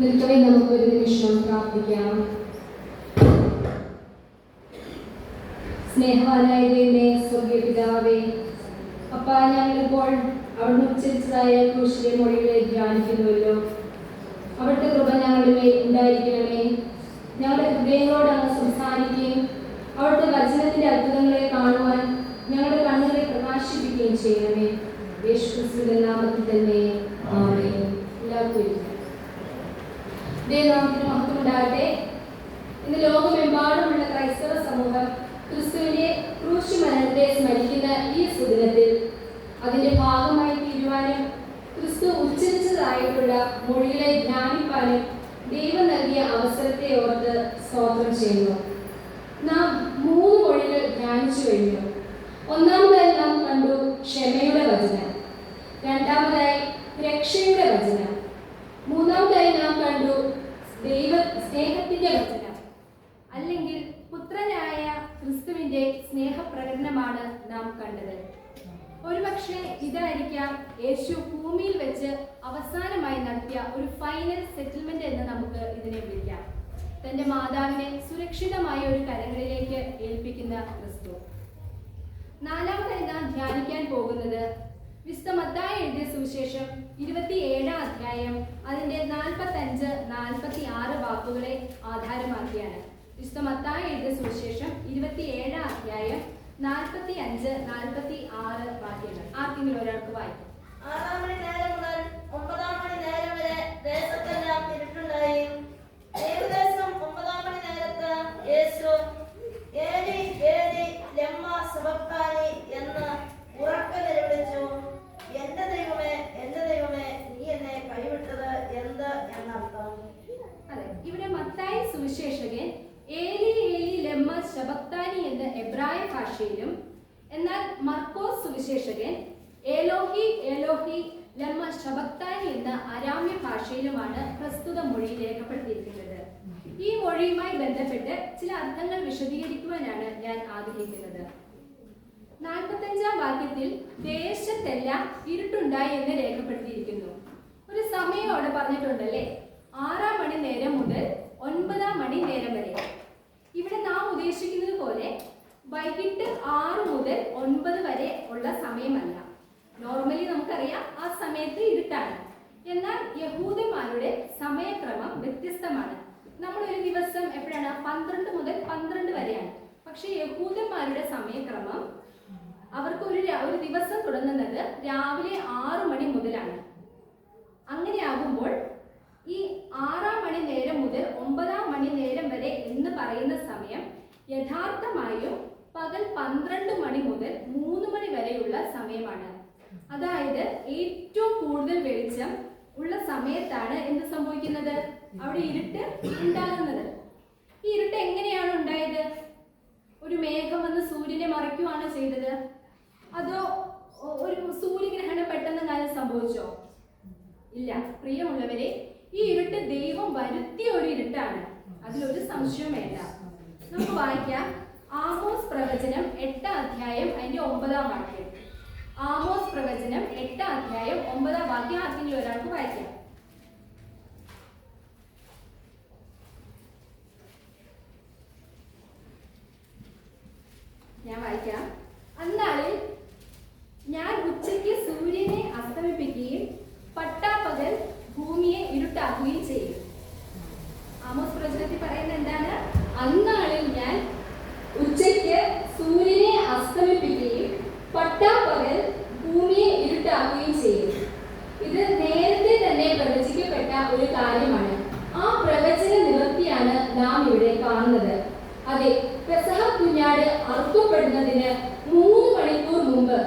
നിൽക്കവേ നമുക്ക് ഒരു നിമിഷം പ്രാർത്ഥിക്കാം. സ്നേഹവാനായ ദൈവമേ, സ്വർഗീയ പിതാവേ, അപ്പാ, ഞങ്ങളിപ്പോൾ അവിടുന്ന് ഉച്ചരിച്ചതായ ക്രൂശിലെ മൊഴികളെ ധ്യാനിക്കുന്നുവല്ലോ. അവിടുത്തെ കൃപ ഞങ്ങളുടെ മേൽ ഉണ്ടായിരിക്കണമേ. ഞങ്ങളുടെ ഹൃദയങ്ങളോട് അങ്ങ് സംസാരിക്കുകയും അവിടുത്തെ വചനത്തിന്റെ അത്ഭുതങ്ങളെ കാണുവാൻ ഞങ്ങളുടെ കണ്ണുകളെ പ്രകാശിപ്പിക്കുകയും ചെയ്യണമേ. യേശുക്രിസ്തുവിന്റെ നാമത്തിൽ തന്നെ ആമേൻ. എല്ലാവർക്കും ദൈവനാമത്തിന് മഹത്വം ഉണ്ടാകട്ടെ. ഇന്ന് ലോകമെമ്പാടുമുള്ള ക്രൈസ്തവ സമൂഹം ക്രിസ്തുവിന്റെ ക്രൂശ് മരണത്തെ സ്മരിക്കുന്ന ഈ സുദിനത്തിൽ അതിന്റെ ഭാഗമായി തീരുവാനും ക്രിസ്തു ഉച്ചരിച്ചതായിട്ടുള്ള മൊഴികളെ ധ്യാനിപ്പാനും ദൈവം നൽകിയ അവസരത്തെ ഓർത്ത് സ്തോത്രം ചെയ്യുന്നു. നാം 3 മൊഴികൾ ധ്യാനിച്ചു കഴിഞ്ഞു. ഒന്നാമതായി നാം കണ്ടു ക്ഷമയുടെ വചനം, രണ്ടാമതായി രക്ഷയുടെ വചനം, മൂന്നാമതായി നാം കണ്ടു ദൈവ സ്നേഹത്തിന്റെ വചനം, അല്ലെങ്കിൽ പുത്രനായ ക്രിസ്തുവിന്റെ സ്നേഹപ്രകടനമാണ് നാം കണ്ടത്. ഒരുപക്ഷെ ഇതായിരിക്കാം യേശു ഭൂമിയിൽ വെച്ച് അവസാനമായി നടത്തിയ ഒരു ഫൈനൽ സെറ്റിൽമെന്റ് എന്ന് നമുക്ക് ഇതിനെ വിളിക്കാം. തന്റെ മാതാവിനെ സുരക്ഷിതമായ ഒരു കരങ്ങളിലേക്ക് ഏൽപ്പിക്കുന്ന ക്രിസ്തു. നാലാമതായി നാം ധ്യാനിക്കാൻ പോകുന്നത് വിശുദ്ധ മത്തായി എഴുതിയ സുവിശേഷം 27 അധ്യായം അതിന്റെ 45-46 വാക്കുകളെ ആധാരമാക്കിയാണ്. വിശുദ്ധ മത്തായി എഴുതിയ സുവിശേഷം 27 അധ്യായം 45-46 വാക്യങ്ങൾ ആർക്കെങ്കിലും ഒരാൾക്ക് വായിക്കും. 6 മണി നേരം മുതൽ 9 മണി നേരം വരെ ദേശത്തെല്ലാം ഇരുട്ടുണ്ടായി. ഏകദേശം 9 മണി നേരത്ത് യേശു ഏലി ഏലി ലമ്മ സബക്താനി എന്ന് ഉറക്കെ നിലവിളിച്ചു. എന്റെ ദൈവമേ, എന്റെ ദൈവമേ, നീ എന്നെ കൈവിട്ടത് എന്ത് എന്നർത്ഥം. അതെ, ഇവിടെ മത്തായി സുവിശേഷകൻ ഏലി ഏലി ലമ്മ ശബക്താനി എന്ന എബ്രായ ഭാഷയിലും, എന്നാൽ മർക്കോസ് സുവിശേഷകൻ ഏലോഹി ഏലോഹി ലമ്മ ശബക്താനി എന്ന അരാമ്യ ഭാഷയിലുമാണ് പ്രസ്തുത മൊഴി രേഖപ്പെടുത്തിയിരിക്കുന്നത്. ഈ മൊഴിയുമായി ബന്ധപ്പെട്ട് ചില അർത്ഥങ്ങൾ വിശദീകരിക്കുവാനാണ് ഞാൻ ആഗ്രഹിക്കുന്നത്. 45-ാം വാക്യത്തിൽ ദേശത്തെല്ലാം ഇരുട്ടുണ്ടായി എന്ന് രേഖപ്പെടുത്തിയിരിക്കുന്നു. ഒരു സമയം അവിടെ പറഞ്ഞിട്ടുണ്ടല്ലേ, 6 മണി നേരം മുതൽ 9 മണി നേരം വരെ. ഇവിടെ നാം ഉദ്ദേശിക്കുന്നത് പോലെ വൈകിട്ട് 6 മുതൽ 9 വരെ ഉള്ള സമയമല്ല. നോർമലി നമുക്കറിയാം ആ സമയത്ത് ഇരുട്ടാണ്. എന്നാൽ യഹൂദന്മാരുടെ സമയക്രമം വ്യത്യസ്തമാണ്. നമ്മളൊരു ദിവസം എപ്പോഴാണ് 12 മുതൽ 12 വരെയാണ്. പക്ഷെ യഹൂദന്മാരുടെ സമയക്രമം അവർക്ക് ഒരു ദിവസം തുടങ്ങുന്നത് രാവിലെ 6 മണി മുതലാണ്. അങ്ങനെയാകുമ്പോൾ ഈ 6 മണി നേരം മുതൽ 9 മണി നേരം വരെ എന്ന് പറയുന്ന സമയം യഥാർത്ഥമായും പകൽ 12 മണി മുതൽ 3 മണി വരെയുള്ള സമയമാണ്. അതായത് ഏറ്റവും കൂടുതൽ വെളിച്ചം ഉള്ള സമയത്താണ് എന്ത് സംഭവിക്കുന്നത്, അവിടെ ഇരുട്ട് ഉണ്ടാകുന്നത്. ഈ ഇരുട്ട് എങ്ങനെയാണ് ഉണ്ടായത്? ഒരു മേഘം വന്ന് സൂര്യനെ മറയ്ക്കുവാണ് ചെയ്തത്, അതോ ഒരു സൂര്യഗ്രഹണം പെട്ടെന്ന് കാര്യം സംഭവിച്ചോ? ഇല്ല പ്രിയമുള്ളവരെ, ഈ ഇരുട്ട് ദൈവം വരുത്തിയ ഒരു ഇരുട്ടാണ്, അതിലൊരു സംശയം വേണ്ട. നമുക്ക് വായിക്കാം ആമോസ് പ്രവചനം 8 അധ്യായം അതിന്റെ 9-ാം വാക്യം. ആമോസ് പ്രവചനം 8 അധ്യായം 9-ാം വാക്യം ആർക്കെങ്കിലും ഒരാൾക്ക് വായിക്കാം. ഞാൻ വായിക്കാം. അന്നാളിൽ ഞാൻ ഉച്ചയ്ക്ക് സൂര്യനെ അസ്തമിപ്പിക്കുകയും പട്ടാപ്പകൽ ഭൂമിയെ ഇരുട്ടാക്കുകയും ചെയ്യും. ആമോസ് പ്രവചനത്തിൽ പറയുന്നത് എന്താണ്? അന്നാളിൽ ഞാൻ ഉച്ചയ്ക്ക് സൂര്യനെ അസ്തമിപ്പിക്കുകയും പട്ടാപ്പകൽ ഭൂമിയെ ഇരുട്ടാക്കുകയും ചെയ്യും. ഇത് നേരത്തെ തന്നെ പ്രവചിക്കപ്പെട്ട ഒരു കാര്യമാണ്. ആ പ്രവചന നിവൃത്തിയാണ് നാം ഇവിടെ കാണുന്നത്. അതെ, പെസഹ കുഞ്ഞാട് അറുക്കപ്പെടുന്നതിന് 3 മണിക്കൂർ മുമ്പ്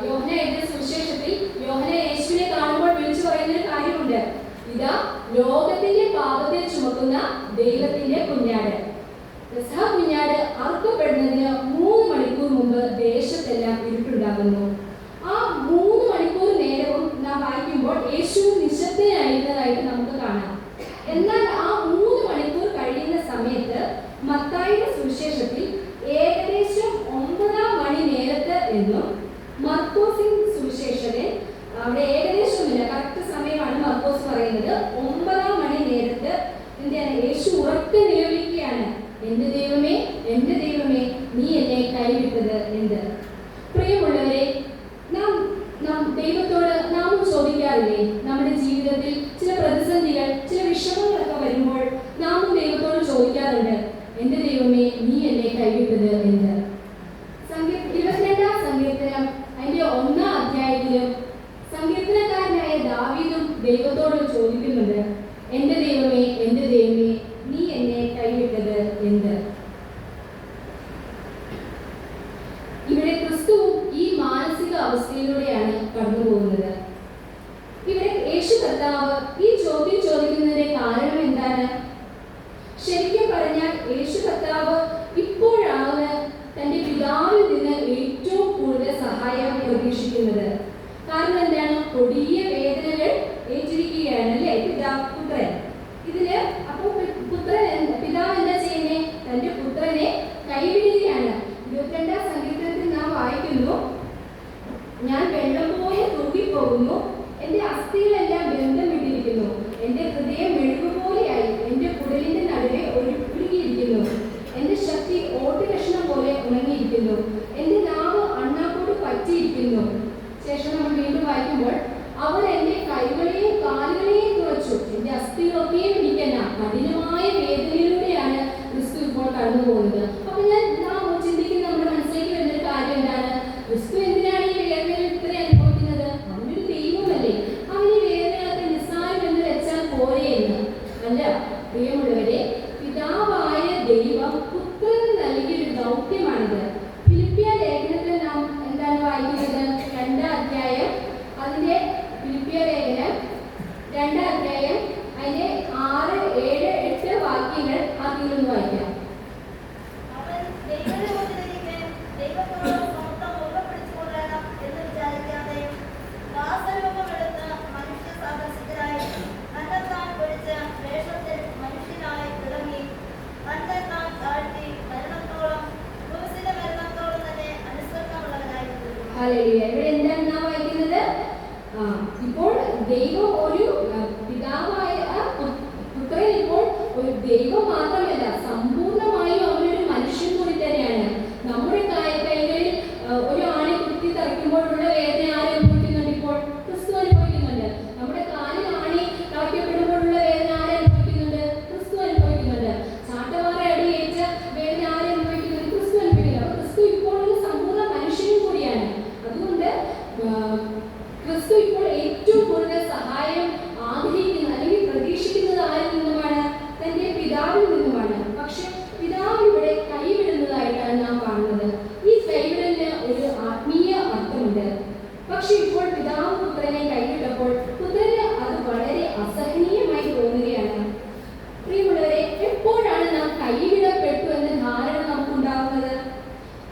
യോഹന്നാൻ എഴുതിയ സുവിശേഷത്തിൽ യോഹന്നാൻ യേശുവിനെ കാണുമ്പോൾ വിളിച്ചു പറയുന്നൊരു കാര്യമുണ്ട്. ഇതാ ലോകത്തിന്റെ പാപത്തെ ചുമക്കുന്ന ദൈവത്തിന്റെ കുഞ്ഞാട്. പെസഹ കുഞ്ഞാട് അറുക്കപ്പെടുന്നതിന് 3 മണിക്കൂർ മുമ്പ് ദേശത്തെല്ലാം ഇരുട്ടുണ്ടാകുന്നു. ആ 3 മണിക്കൂർ നേരവും നാം വായിക്കുമ്പോൾ യേശു നിശബ്ദനായിരുന്നതായിട്ട് നമുക്ക് കാണാം. എന്നാൽ ആ 3 മണിക്കൂർ കഴിയുന്ന സമയത്ത് മത്തായിയുടെ സുവിശേഷത്തിൽ ഏകദേശം 9 മണി നേരത്ത് എന്നും മർക്കോസിൻ സുവിശേഷകൻ അവിടെ ഏകദേശമില്ല, കറക്റ്റ് സമയമാണ് മർക്കോസ് പറയുന്നത്, 9 മണി നേരത്ത് എന്താണ് യേശു ഉറക്കെ നിലവിളിക്കുകയാണ്, എന്റെ ദൈവമേ എന്റെ ദൈവമേ നീ എന്നെ കൈവിട്ടത് എന്ത്. പ്രിയമുള്ളവരെ, നാം ദൈവത്തോട് നാം ചോദിക്കാറില്ലേ, നമ്മുടെ ജീവിതത്തിൽ ചില പ്രതിസന്ധികൾ ചില വിഷമങ്ങളൊക്കെ വരുമ്പോൾ നാം ദൈവത്തോട് ചോദിക്കാറുണ്ട്, എന്റെ ദൈവമേ നീ എന്നെ കൈവിട്ടത് എന്ത്. 22-ാം സങ്കീർത്തനം അതിന്റെ 1-ാം അധ്യായത്തിലും സങ്കീർത്തനക്കാരനായ ദാവീദും ദൈവത്തോട് ചോദിക്കുന്നുണ്ട്, എന്റെ ദൈവമേ നീ എന്നെ കൈവിട്ടത് എന്ത്. ഇവിടെ ക്രിസ്തു ഈ മാനസിക അവസ്ഥയിലൂടെയാണ് കടന്നു പോകുന്നത്. ഇവിടെ യേശു കർത്താവ് ഈ ചോദ്യം ചോദിക്കുന്നതിന്റെ കാരണം എന്താണ്? ശരിക്കും പറഞ്ഞാൽ യേശു കർത്താവ് ഇപ്പോഴാണ് തന്റെ പിതാവിൽ നിന്ന് ഏറ്റവും കൂടുതൽ സഹായം പ്രതീക്ഷിക്കുന്നത്. കാരണം എന്താണ്? കൊടിയ വേദനകൾ ഏറ്റിരിക്കുകയാണ് അല്ലേ പുത്രൻ. ഇതില് അപ്പൊ പിതാവ് എന്താ ചെയ്യുന്നേ? തന്റെ പുത്രനെ കൈവിടുകയാണ്. 22-ാം സങ്കീർത്തനത്തിൽ നാം വായിക്കുന്നു, ഞാൻ വെള്ളം പോലെ തൂകിപ്പോകുന്നു, എന്റെ അസ്ഥികളെല്ലാം ബന്ധം വിട്ടിരിക്കുന്നു, എന്റെ ഹൃദയം മെഴുകുപോലെയായി, എന്റെ കുടലിന്റെ നടുവെ ഒരുക്കിയിരിക്കുന്നു, എന്റെ ശക്തി ഓട്ടുകഷ്ണം പോലെ ഉണങ്ങിയിരിക്കുന്നു, എന്റെ നാവ് അണ്ണാക്കോട് പറ്റിയിരിക്കുന്നു. ശേഷം നമ്മൾ വീണ്ടും വായിക്കുമ്പോൾ, അവർ എന്റെ കൈകളെയും കാലുകളെയും തുറച്ചു, എന്റെ അസ്ഥികളൊക്കെയും ഇരിക്കുന്ന കഠിനമായ വേദനയിലൂടെയാണ് ക്രിസ്തു ഇപ്പോൾ കടന്നു പോകുന്നത്. അപ്പൊ നാം ചിന്തിക്കുന്ന നമ്മുടെ മനസ്സിലേക്ക് വരുന്നൊരു കാര്യം എന്താണ്? ക്രിസ്തു എന്തിനാണ് ഈ വേദനയിൽ ഇത്ര അനുഭവിക്കുന്നത്? അവനൊരു ദൈവമല്ലേ, അവന് വേദനകളൊക്കെ നിസ്സാരം എന്ന് വെച്ചാൽ പോരെ എന്ന്. അല്ല പ്രിയമുള്ളവരെ, പിതാവായ ദൈവം പുത്രന് നൽകിയൊരു ദൗത്യമാണിത്. ഫിലിപ്പിയ ലേഖനത്തിൽ നാം എന്താണ് വായിക്കുന്നത്? 2-ാം അധ്യായം, അതിന്റെ ഫിലിപ്പിയ ലേഖനം 2-ാം അധ്യായം അതിന്റെ 6, 7, 8 വാക്യങ്ങൾ ആദ്യം വായിക്കാം. ഇവിടെ എന്താണ് നാം വായിക്കുന്നത്? ഇപ്പോൾ ദൈവം ഒരു പിതാവായ പുത്രൻ ഇപ്പോൾ ഒരു ദൈവം മാത്രമല്ല, സമ്പൂർണമായും അവനൊരു മനുഷ്യൻ കൂടി തന്നെയാണ്. നമ്മുടെ കൈകളിൽ ഒരു ആണി കുത്തി തറയ്ക്കുമ്പോഴുള്ള വേദന ആര് അനുഭവിക്കുന്നുണ്ട്? ഇപ്പോൾ ക്രിസ്തു അനുഭവിക്കുന്നുണ്ട്. നമ്മുടെ കാലിൽ ആണി തറയ്ക്കപ്പെടുമ്പോഴുള്ള വേദന ആര് അനുഭവിക്കുന്നുണ്ട്? ക്രിസ്തു അനുഭവിക്കുന്നുണ്ട്. ചാട്ടവാറ അടിയേറ്റ വേദന ആര് അനുഭവിക്കുന്നുണ്ട്? ക്രിസ്തു അനുഭവിക്കുന്നുണ്ട്. അപ്പൊ ക്രിസ്തു ഇപ്പോൾ ഒരു സമ്പൂർണ്ണ മനുഷ്യനും കൂടിയാണ്. അതുകൊണ്ട് ക്രിസ്തു ഇപ്പോൾ ഏറ്റവും കൂടുതൽ സഹായം ആഗ്രഹിക്കുന്ന അല്ലെങ്കിൽ പ്രതീക്ഷിക്കുന്നത് ആരിൽ നിന്നുമാണ്? തന്റെ പിതാവിൽ നിന്നുമാണ്. പക്ഷെ പിതാവ് ഇവിടെ കൈവിടുന്നതായിട്ടാണ് നാം കാണുന്നത്. ഈ കൈവിടലിന് ഒരു ആത്മീയ അർത്ഥമുണ്ട്. പക്ഷെ ഇപ്പോൾ പിതാവ് പുത്രനെ കൈവിട്ടപ്പോൾ പുത്രന് അത് വളരെ അസഹനീയമായി തോന്നുകയാണ്. പ്രിയമുള്ളവരെ, എപ്പോഴാണ് നാം കൈവിടപ്പെട്ടു എന്ന ധാരണ നമുക്കുണ്ടാകുന്നത്?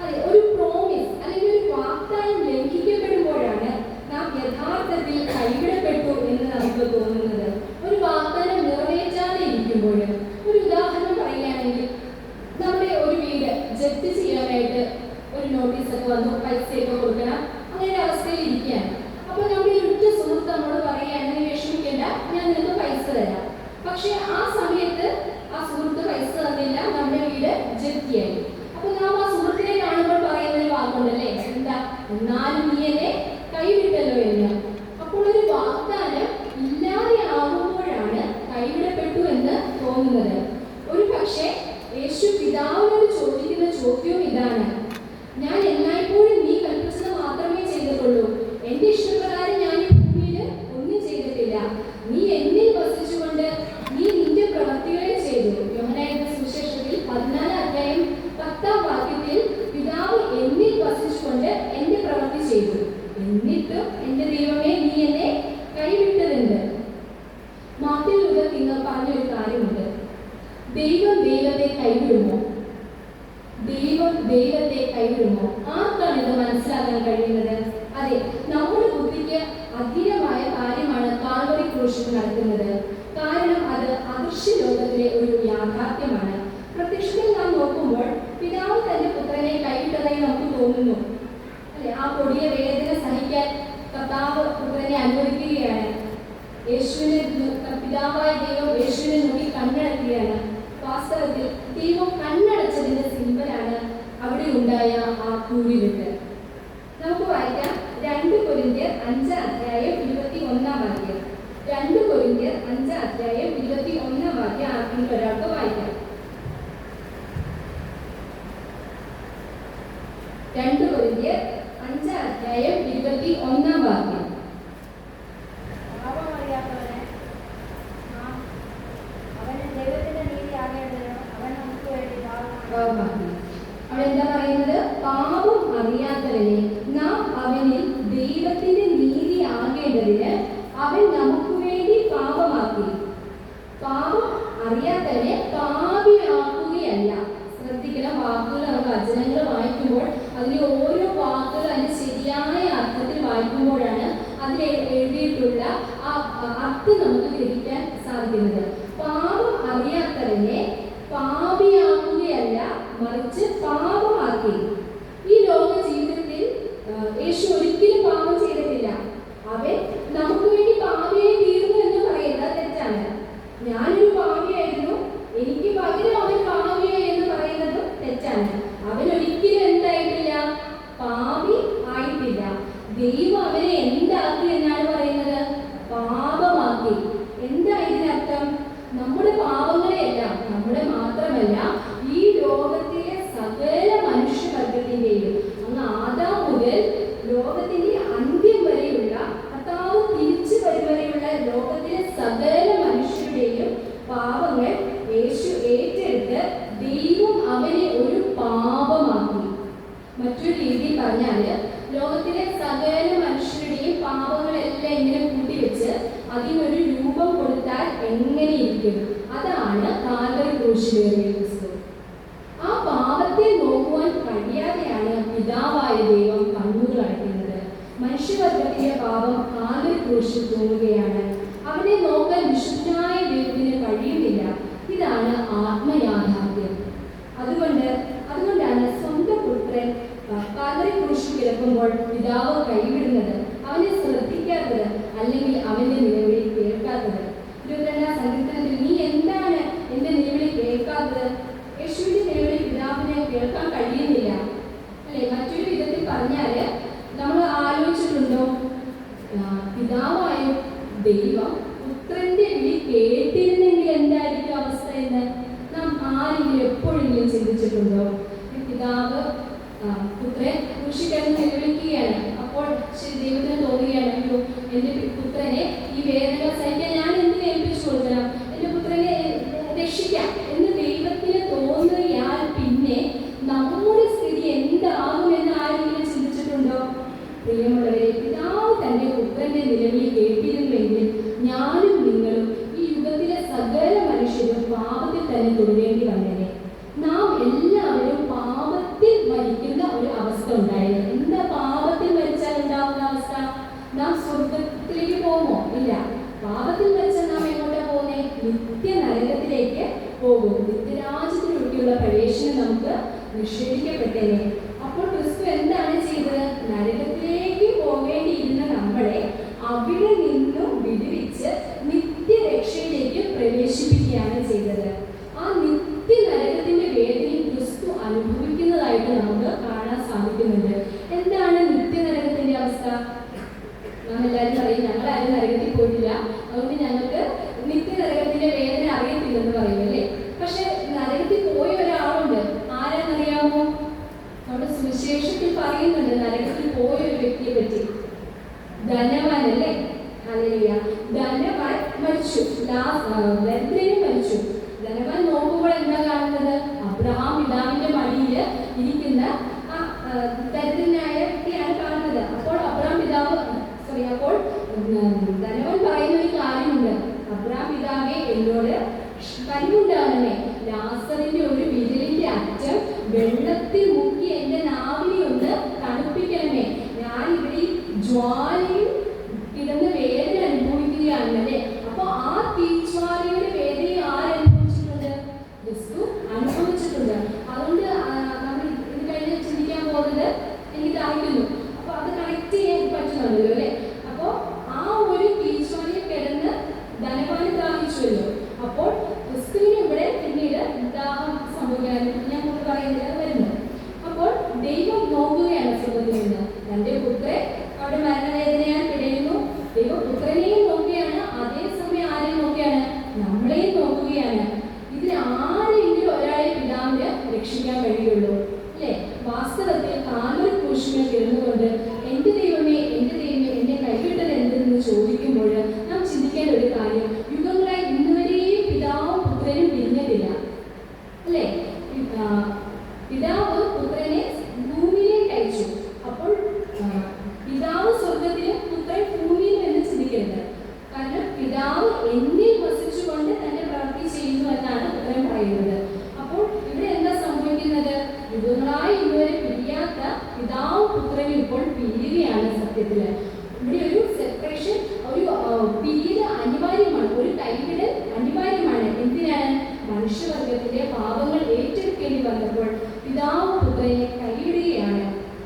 അതെ, ഒരു പ്രോമിസ് അല്ലെങ്കിൽ ഒരു വാഗ്ദാനം ലംഘിക്കപ്പെടുമ്പോഴാണ് നാം യഥാർത്ഥത്തിൽ കൈവിടപ്പെട്ടു എന്ന് നമുക്ക് തോന്നുന്നത്. ഒരു വാഗ്ദാനം നിറവേറ്റാതെ ഇരിക്കുമ്പോൾ, ഒരു ഉദാഹരണം പറയുകയാണെങ്കിൽ, നമ്മുടെ ഒരു വീട് ജപ്തി ചെയ്യാനായിട്ട് ഒരു നോട്ടീസൊക്കെ വന്നു, പൈസയൊക്കെ കൊടുക്കണം, അങ്ങനെ ഒരു അവസ്ഥയിൽ ഇരിക്കുകയാണ്. അപ്പൊ നമ്മുടെ ഒരു ഉറ്റ സുഹൃത്ത് നമ്മോട് പറയുകയാണ്, അങ്ങനെ വിഷമിക്കേണ്ട, ഞാൻ നിനക്ക് പൈസ തരാം. പക്ഷെ ആ സമയത്ത് ആ സുഹൃത്ത് പൈസ തന്നില്ല, നമ്മുടെ വീട് ജപ്തിയായി. അപ്പൊ നാം ആ സുഹൃത്തിനെ കാണുമ്പോൾ പറയുന്ന ഒരു വാക്കുണ്ടല്ലേ, എന്താ? എന്നാലും നീ എന്നെ കൈവിട്ടല്ലോ എന്ന്. അപ്പോൾ ഒരു വാഗ്ദാനം ഇല്ലാതെ ആകുമ്പോഴാണ് കൈവിടപ്പെട്ടു എന്ന് തോന്നുന്നത്. ഒരു പക്ഷേ യേശു പിതാവിനോട് ചോദിക്കുന്ന ചോദ്യവും ഇതാണ്, ഞാൻ എല്ലായ്പ്പോഴും നീ കൽപ്പിച്ചത് മാത്രമേ ചെയ്തിട്ടുള്ളൂ, എന്റെ ഇഷ്ടപ്രകാരം ഞാൻ ഈ ഭൂമിയിൽ ഒന്നും ചെയ്തിട്ടില്ല. നീ എന്നിൽ വസിച്ചുകൊണ്ട് നീ നിന്റെ പ്രവൃത്തികളെ ചെയ്തു. യോഹന്നാന്റെ സുവിശേഷത്തിൽ 14-ാം അധ്യായം 10-ാം വാക്യത്തിൽ പിതാവ് എന്നിൽ വസിച്ചുകൊണ്ട് എന്റെ പ്രവൃത്തി ചെയ്തു, എന്നിട്ടും എന്റെ ദൈവമേ നീ എന്നെ കൈവിട്ടതുണ്ട്. മാർട്ടിൻ ലൂഥർ കിങ് പറഞ്ഞൊരു കാര്യമുണ്ട്, ദൈവം ദൈവത്തെ കൈവിടുമോ? ദൈവം ദൈവത്തെ കൈവിടുമോ? ആർക്കാണ് ഇത് മനസ്സിലാക്കാൻ കഴിയുന്നത്? അതെ, നമ്മുടെ ബുദ്ധിക്ക് അധീനമായ കാര്യമാണ് കാൽവരി ക്രൂശിൽ നടക്കുന്നത്. കാരണം അത് അദൃശ്യ ലോകത്തിലെ ഒരു യാഥാർത്ഥ്യമാണ്. പ്രത്യക്ഷത്തിൽ നാം നോക്കുമ്പോൾ പിതാവ് തന്റെ പുത്രനെ കൈവിട്ടതായി നമുക്ക് തോന്നുന്നു, അല്ലെ? ആ കൊടിയ വേദന സഹിക്കാൻ കർത്താവ് പുത്രനെ അനുവദിക്കുകയാണ്. യേശുവിനെ പിതാവായ ദൈവം യേശുവിനെ നോക്കി കണ്ണടക്കുകയാണ്. വാസ്തവത്തിൽ ദൈവം കണ്ണടച്ചതിന്റെ സിമ്പലാണ് അവിടെ ഉണ്ടായ ആ കൂരിരുട്ട്. നമുക്ക് വായിക്കാം 2 കൊരിന്ത്യർ 5 അധ്യായം 21 വാക്യം. 2 കൊരിന്ത്യർ 5 അധ്യായം 21 വാക്യം ആർക്കെങ്കിലും ഒരാൾക്ക് വായിക്കാം. 2 കൊരിന്ത്യർ 5 അധ്യായം 21 വാക്യം. പാപമറിയാത്തവനെ അവന് ദൈവത്തിന്റെ നീതി ആകേണ്ടതിന് അവൻ നമുക്ക് വേണ്ടി അവിടെ എന്താ പറയുന്നത്? പാപം അറിയാത്തവനെ നാം അവനിൽ ദൈവത്തിന്റെ നീതി ആകേണ്ടതിന് അവൻ നമുക്ക് വേണ്ടി പാപമാക്കി. പാപം അറിയാത്തവനെ പാപിയാക്കുകയല്ല. ശ്രദ്ധിക്കണം, വാക്കുകൾ നമുക്ക് വചനങ്ങൾ വായിക്കുമ്പോൾ അതിലെ ഓരോ വാക്കുകൾ അതിന് ശരിയായ അർത്ഥത്തിൽ വായിക്കുമ്പോഴാണ് അതിൽ എഴുതിയിട്ടുള്ള ആ അർത്ഥം നമുക്ക് ഗ്രഹിക്കാൻ സാധിക്കുന്നത്. പാപം അറിയാത്തവനെ പാപിയാക്കുകയല്ല, മറിച്ച് പാപമാക്കി. ഈ ലോക ജീവിതത്തിൽ യേശു ഒരിക്കലും പാപം ചെയ്തിട്ടില്ല. അവൻ നമുക്ക് വേണ്ടി പാപിയായി തീർന്നു എന്ന് പറയുന്നത് തെറ്റാണ്. ഞാനൊരു പാപിയായിരുന്നു, എനിക്ക് പകരം അവൻ പാപിയായി എന്ന് പറയുന്നതും തെറ്റാണ്. അവൻ ഒരിക്കലും എന്തായിട്ടില്ല? പാപി ആയിട്ടില്ല. ദൈവം അവനെ എന്താക്കി എന്നാണ് പറയുന്നത്? പാപമാക്കി. എന്താ ഇതിനർത്ഥം? നമ്മുടെ പാപങ്ങളെയെല്ലാം, നമ്മുടെ മാത്രമല്ല ഈ ലോകത്തിലെ സകല മനുഷ്യവർഗത്തിന്റെയും, അങ്ങ് ആദാം മുതൽ ലോകത്തിന്റെ അന്ത്യം വരെയുള്ള, കർത്താവ് തിരിച്ചു വരും വരെയുള്ള ലോകത്തിലെ സകല മനുഷ്യരുടെയും പാപങ്ങൾ യേശു ഏറ്റെടുത്ത് ദൈവം അവനെ ഒരു പാപമാക്കി. മറ്റൊരു രീതിയിൽ പറഞ്ഞാല് ലോകത്തിലെ സകല മനുഷ്യരുടെയും പാപങ്ങളെല്ലാം ഇങ്ങനെ കൂട്ടിവെച്ച് അതിനൊരു രൂപം കൊടുത്താൽ എങ്ങനെ ഇരിക്കും? അതാണ് കാൽവരി ക്രൂശിലേറിയ ക്രിസ്തു. ആ പാപത്തെ നോക്കുവാൻ കഴിയാതെയാണ് പിതാവായ ദൈവം കണ്ണുകൾ അടയ്ക്കുന്നത്. മനുഷ്യവർഗത്തിന്റെ പാപം കാൽവരി ക്രൂശിൽ തൂങ്ങുകയാണ്. അവനെ നോക്കാൻ വിശുദ്ധനായ ദൈവത്തിന് കഴിയുന്നില്ല. ഇതാണ് ആത്മയാഥാർത്ഥ്യം. അതുകൊണ്ടാണ് സ്വന്തം പുത്രൻ കാൽവരി ക്രൂശിൽ കിടക്കുമ്പോൾ പിതാവ് കൈവിടുന്നത്, അവനെ ശ്രദ്ധിക്കാത്തത്, അല്ലെങ്കിൽ അവന്റെ നിലവിളി കേൾക്കാത്തത്. 22 സങ്കീർത്തനത്തിൽ നീ എന്താണ് എന്റെ നിലവിളി കേൾക്കാത്തത്? യേശുവിന്റെ നിലവിളി പിതാവിനെ കേൾക്കാൻ കഴിയുന്നില്ല, അല്ലെ? മറ്റൊരു വിധത്തിൽ പറഞ്ഞാല് നമ്മൾ ആലോചിച്ചിട്ടുണ്ടോ, പിതാവായ ദൈവം പുത്രന്റെ വിളി കേട്ടിരുന്നെങ്കിൽ എന്തായിരിക്കും അവസ്ഥ എന്ന് നാം ആരെങ്കിലും എപ്പോഴെങ്കിലും ചിന്തിച്ചിട്ടുണ്ടോ? പിതാവ് പുത്രൻ ക്രൂശിക്കിടന്ന് നിലവിളിക്കുകയാണ്. അപ്പോൾ ദൈവത്തിന് തോന്നുകയാണ്, അയ്യോ എന്റെ പുത്രനെ ഈ വേദന സഹിക്കാൻ ഞാൻ എന്തിനെ ഏൽപ്പിച്ചു കൊടുക്കണം, എന്റെ പുത്രനെ രക്ഷിക്കാം എന്ന് ദൈവത്തിന് തോന്നിയാൽ പിന്നെ നമ്മുടെ സ്ഥിതി എന്താകുമെന്ന് ആരെങ്കിലും ചിന്തിച്ചിട്ടുണ്ടോ? പ്രിയമുള്ളവരെ, പിതാവ് തന്റെ പുത്രന്റെ നിലവിളി കേട്ടിരുന്നുവെങ്കിൽ ഞാനും നിങ്ങളും ഈ യുഗത്തിലെ സകല മനുഷ്യരും പാപത്തിൽ തന്നെ തുടരേണ്ടി വന്നേനെ. നാം എല്ലാവരും പാപത്തിൽ മരിക്കുന്ന ഒരു അവസ്ഥ ഉണ്ടായിരുന്നു. എന്താ പാപത്തിൽ മരിച്ചാൽ ഉണ്ടാവുന്ന അവസ്ഥ? നാം സ്വർഗത്തിലേക്ക് പോകുമോ? ഇല്ല. പാപത്തിൽ മരിച്ചാൽ നാം എങ്ങോട്ടാ പോകുന്നേ? നിത്യ നരകത്തിലേക്ക് പോകും. നിത്യരാജ്യത്തിലൊക്കെയുള്ള പ്രവേശനം നമുക്ക് നിഷേധിക്കപ്പെട്ടേനെ. അപ്പോൾ ക്രിസ്തു എന്താണ് ചെയ്തത്? നരകത്തിലേക്ക് പോകേണ്ടിയിരുന്ന നമ്മളെ അവിടെ നിന്നും വിടുവിച്ച് നിത്യരക്ഷയിലേക്ക് പ്രവേശിപ്പിക്കുകയാണ് ചെയ്തത്. ആ നിത്യ നരകത്തിന്റെ വേദനയും ക്രിസ്തു അനുഭവിക്കുന്നതായിട്ട് നമുക്ക് കാണാൻ സാധിക്കുന്നുണ്ട്. എന്താണ് നിത്യനരകത്തിന്റെ അവസ്ഥ? നാം എല്ലാവരും പറയും, ഞങ്ങളാരും നരകത്തിൽ പോയിട്ടില്ല, അതുകൊണ്ട് ഞങ്ങൾക്ക് നിത്യനരകത്തിന്റെ വേദന അറിയത്തില്ലെന്ന് പറയും, അല്ലേ? പക്ഷെ നരകത്തിൽ പോയ ഒരാളുണ്ട്. ആരാന്നറിയാമോ? നമ്മുടെ സുവിശേഷത്തിൽ പറയുന്നുണ്ട് നരകത്തിൽ പോയ ഒരു വ്യക്തിയെ പറ്റി. ധനവാൻ, അല്ലേ? ഹല്ലേലൂയ. ധനവാൻ മരിച്ചു, ദരിദ്രനും മരിച്ചു. ധനവാൻ നോക്കുമ്പോൾ എന്താ കാണുന്നത്? അബ്രഹാം പിതാവിന്റെ മടിയിൽ ഇരിക്കുന്ന ആ ദരിദ്രനായ വ്യക്തിയാണ് കാണുന്നത്. അപ്പോൾ അപ്പോൾ ധനവാൻ പറയുന്ന ഒരു കാര്യമുണ്ട്, അബ്രഹാം പിതാവേ എന്നോട് കനിവുണ്ടാകണമേ, ലാസറിന്റെ ഒരു വിരലിന്റെ അറ്റം വെള്ളത്തിൽ മുക്കി എന്റെ നാവിനെ ഒന്ന് തണുപ്പിക്കണമേ. ഞാൻ ഇവിടെ ജ്വാലയും കിടന്ന് വേദന അനുഭവിക്കുകയാണല്ലേ. അപ്പൊ ആ തീജ്വാലയുടെ വേദന ആരനുഭവിച്ചിട്ടുണ്ട്? ക്രിസ്തു അനുഭവിച്ചിട്ടുണ്ട്. അതുകൊണ്ട് നമ്മൾ ഇത് കഴിഞ്ഞ് ചിന്തിക്കാൻ പോകുന്നത് എനിക്ക് അറിയുന്നു. അപ്പൊ പറഞ്ഞുകൊണ്ട് എൻ്റെ ദൈവമേ എന്നെ കൈവിട്ടത് എന്തെന്ന് ചോദിക്കുമ്പോൾ നാം ചിന്തിക്കേണ്ട ഒരു കാര്യം, യുഗങ്ങളായി ഇന്നുവരെയും പിതാവും പുത്രനും പിരിഞ്ഞതില്ല അല്ലേ? പിതാവ് പുത്രനെ ഭൂമിയിലേക്ക് അയച്ചു. അപ്പോൾ പിതാവ് സ്വർഗത്തിലും പുത്രൻ ഭൂമിയിലും എന്ന് ചിന്തിക്കരുത്. കാരണം പിതാവ് എന്നിൽ വസിച്ചുകൊണ്ട് തന്നെ പ്രവൃത്തി ചെയ്യുന്നു എന്നാണ് പുത്രൻ പറയുന്നത്. അപ്പോൾ ഇവിടെ എന്താ സംഭവിക്കുന്നത്? യുഗങ്ങളായി ഇതുവരെ പിരിയാത്ത പിതാവും പുത്രനും ഇപ്പോൾ പിരിയുകയാണ്. സത്യത്തില് ഇവിടെ ഒരു സെപ്പറേഷൻ, ഒരു പിരിയൽ അനിവാര്യമാണ്, ഒരു കൈവിടൽ അനിവാര്യമാണ്. എന്തിനാണ്? മനുഷ്യവർഗത്തിന്റെ പാപങ്ങൾ ഏറ്റെടുക്കേണ്ടി വന്നപ്പോൾ പിതാവ് പുത്രനെ കൈവിടുകയാണ്.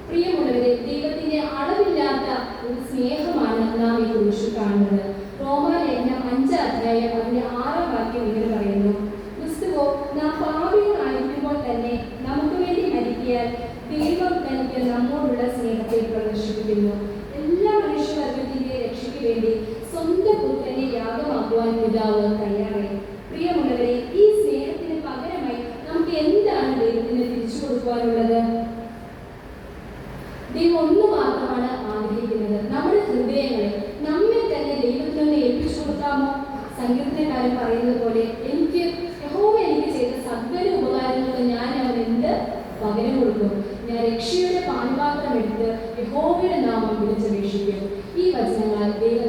പ്രിയമുള്ളവരെ, ദൈവത്തിന്റെ അളവില്ലാത്ത ഒരു സ്നേഹമാണ് നാം ഈ കുരിശിൽ കാണുന്നത്. റോമാലേഖനം 5 അധ്യായം അതിന്റെ 6 വാക്യം ഇങ്ങനെ പറയുന്നു, ക്രിസ്തുവോ നാം പാപികളായിരിക്കുമ്പോൾ തന്നെ നമുക്ക് വേണ്ടി മരിക്കാൻ ദൈവം തനിക്ക് നമ്മോടുള്ള സ്നേഹത്തെ പ്രദർശിപ്പിക്കുന്നു. എല്ലാ മനുഷ്യവർഗത്തിന്റെ രക്ഷയ്ക്ക് വേണ്ടി സ്വന്തം പുത്രനെ യാഗമാക്കുവാൻ പിതാവ് തയ്യാറായി. പ്രിയമുള്ളവരെ, ഈ സ്നേഹത്തിന് പകരമായി നമുക്ക് എന്താണ് ദൈവത്തിന് തിരിച്ചു കൊടുക്കുവാനുള്ളത്? ദൈവം ഒന്ന് മാത്രമാണ് ആഗ്രഹിക്കുന്നത്, നമ്മുടെ ഹൃദയങ്ങളെ, നമ്മെ തന്നെ ദൈവത്തിനൊന്ന് ഏൽപ്പിച്ചു കൊടുക്കാമോ? സങ്കീർത്തനക്കാരൻ പറയുന്നത് പോലെ, യഹോവ എനിക്ക് ചെയ്ത സകല ഉപകാരങ്ങൾക്ക് ഞാൻ അവൻ എന്ത് പകരം കൊടുക്കും? ഞാൻ രക്ഷയുടെ പാനപാത്രം എടുത്ത് യഹോവയുടെ നാമം വിളിച്ചപേക്ഷിക്കും. ഈ വചനങ്ങളാൽ ദൈവം